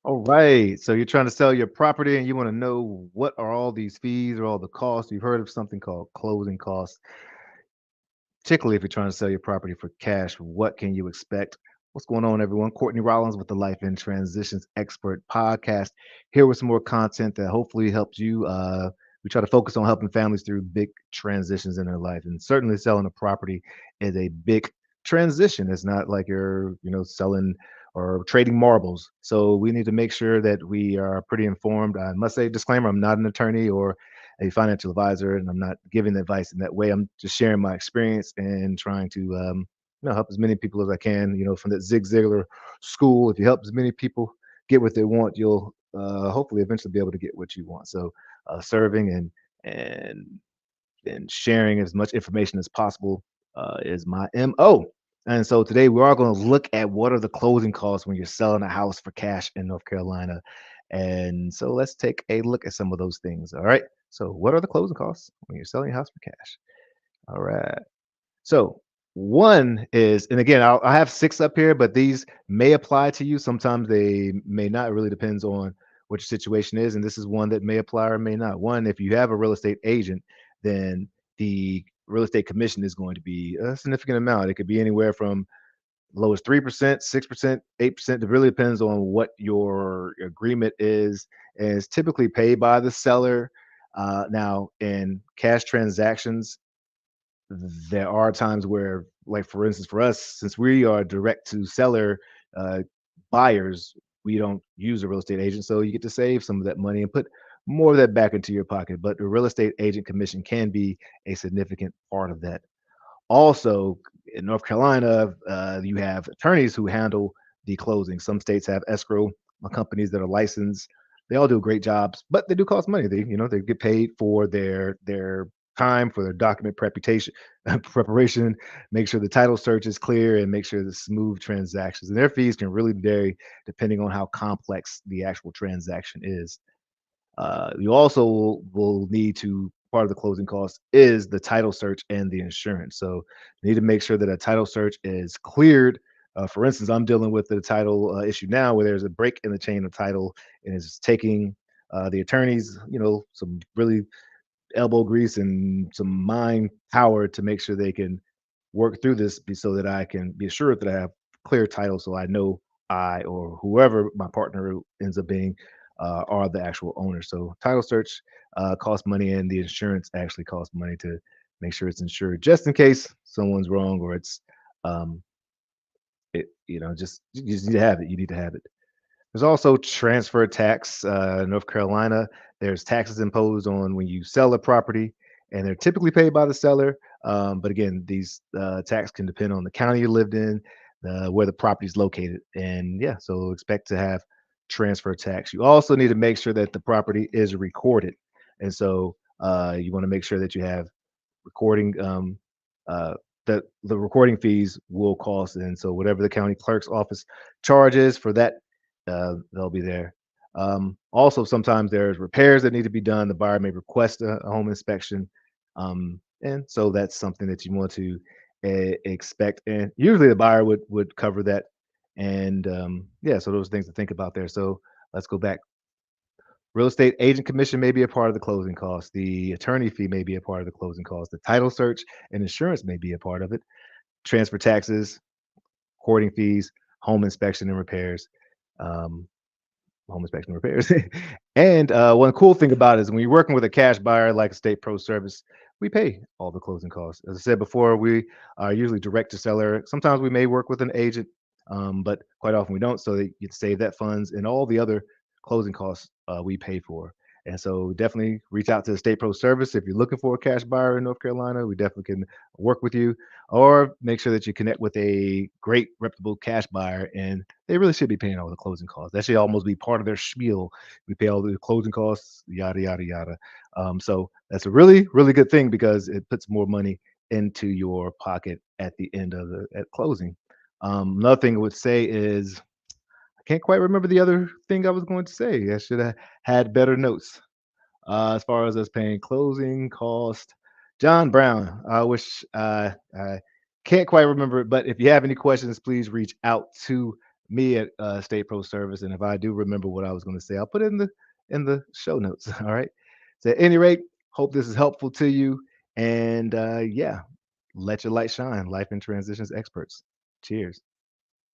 All right. So you're trying to sell your property and you want to know what are all these fees or all the costs. You've heard of something called closing costs, particularly if you're trying to sell your property for cash. What can you expect? What's going on, everyone? Courtney Rollins with the Life in Transitions Expert Podcast, here with some more content that hopefully helps you. We try to focus on helping families through big transitions in their life, and certainly selling a property is a big transition. It's not like you're, selling or trading marbles. So we need to make sure that we are pretty informed. I must say, disclaimer: I'm not an attorney or a financial advisor, and I'm not giving advice in that way. I'm just sharing my experience and trying to, help as many people as I can. From that Zig Ziglar school, if you help as many people get what they want, you'll hopefully eventually be able to get what you want. So, serving and and sharing as much information as possible is my MO. And so today we are going to look at what are the closing costs when you're selling a house for cash in North Carolina. And so let's take a look at some of those things. All right. So, what are the closing costs when you're selling a house for cash? All right. So, one is, and again, I have six up here, but these may apply to you. Sometimes they may not. It really depends on what your situation is. And this is one that may apply or may not. One, if you have a real estate agent, then the real estate commission is going to be a significant amount. It could be anywhere from low as 3%, 6%, 8%. It really depends on what your agreement is. And it's typically paid by the seller. Now, in cash transactions, there are times where, like for instance, for us, since we are direct to seller uh, buyers, we don't use a real estate agent, so you get to save some of that money and put more of that back into your pocket. But the real estate agent commission can be a significant part of that. Also, in North Carolina, you have attorneys who handle the closing. Some states have escrow companies that are licensed. They all do great jobs, but they do cost money. They get paid for their time, for their document preparation, preparation, make sure the title search is clear, and make sure the smooth transactions. And their fees can really vary depending on how complex the actual transaction is. You also will need to part of the closing cost is the title search and the insurance. So you need to make sure that a title search is cleared. For instance, I'm dealing with the title issue now where there's a break in the chain of title and it's taking the attorneys, some really elbow grease and some mind power to make sure they can work through this so that I can be assured that I have clear title so I know I or whoever my partner ends up being are the actual owners. So title search costs money and the insurance actually costs money to make sure it's insured just in case someone's wrong or it's um just you just need to have it. You need to have it. There's also transfer tax. In North Carolina, there's taxes imposed on when you sell a property, and they're typically paid by the seller. But again, these tax can depend on the county you lived in, where the property is located, and yeah, so expect to have transfer tax. You also need to make sure that the property is recorded, and so you want to make sure that you have recording. Uh, that the recording fees will cost, and so whatever the county clerk's office charges for that they'll be there. Also, sometimes there's repairs that need to be done. The buyer may request a home inspection, and so that's something that you want to expect. And usually, the buyer would cover that. And yeah, so those things to think about there. So let's go back. Real estate agent commission may be a part of the closing cost. The attorney fee may be a part of the closing cost. The title search and insurance may be a part of it. Transfer taxes, courting fees, home inspection and repairs. Um, home inspection repairs. And one cool thing about it is when you're working with a cash buyer like a state pro service, we pay all the closing costs. As I said before, we are usually direct to seller. Sometimes we may work with an agent, but quite often we don't. So they you save that funds and all the other closing costs we pay for. And so definitely reach out to the state pro service if you're looking for a cash buyer in North Carolina. We definitely can work with you, or make sure that you connect with a great reputable cash buyer, and they really should be paying all the closing costs. That should almost be part of their spiel. We pay all the closing costs, yada yada yada. So that's a really really good thing because it puts more money into your pocket at the end of the at closing. Another thing I would say is I can't quite remember the other thing I was going to say. I should have had better notes as far as us paying closing cost. John Brown, I wish I can't quite remember it, but if you have any questions, please reach out to me at State Pro Service. And if I do remember what I was going to say, I'll put it in the show notes. All right. So at any rate, hope this is helpful to you. And yeah, let your light shine. Life in transitions experts. Cheers.